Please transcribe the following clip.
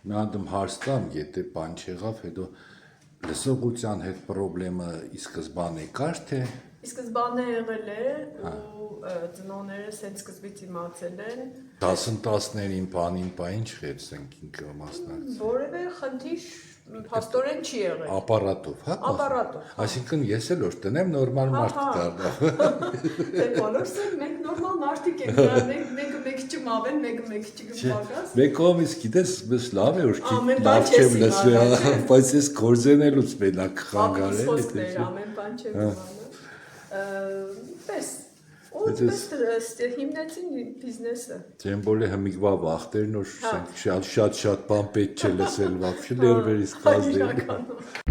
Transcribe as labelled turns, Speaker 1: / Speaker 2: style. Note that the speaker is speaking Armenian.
Speaker 1: մի անդամ հարստամ, եթե բան չեղավ, հետո լսողության հետ պրոբլեմը ի սկզբանե կար, թե
Speaker 2: Ի սկզբանե եղել է ու ծնողները սենց սկզբից իմացել են
Speaker 1: դասընթացներին բանին բային չխեցենք ինքը մասնակցել
Speaker 2: որևէ խնդիր փաստորեն չի եղել
Speaker 1: ապարատով, հա?
Speaker 2: ապարատով
Speaker 1: Այսինքն ես էլ որ տնեմ նորմալ մարդ դառնա
Speaker 2: դե բոլորս էլ մենք նորմալ մարդիկ ենք մեկը մեկ չմավեն մեկը մեկ չգմբակած
Speaker 1: Մեկ կողմից գիտես ես լավ է որ
Speaker 2: Ամեն
Speaker 1: լավ
Speaker 2: բան չես
Speaker 1: չեմ լսել
Speaker 2: իմանում,
Speaker 1: բայց ես գործենելուց մենակ խանգարել
Speaker 2: խոսքներ ամեն բան չեմ իմանում պես ու պես հիմնեցին բիզնեսը
Speaker 1: Тем более հմիգվա վախտերն որ շատ բան պետք չէ լսել вообще ներվերից կազդել
Speaker 2: իրականում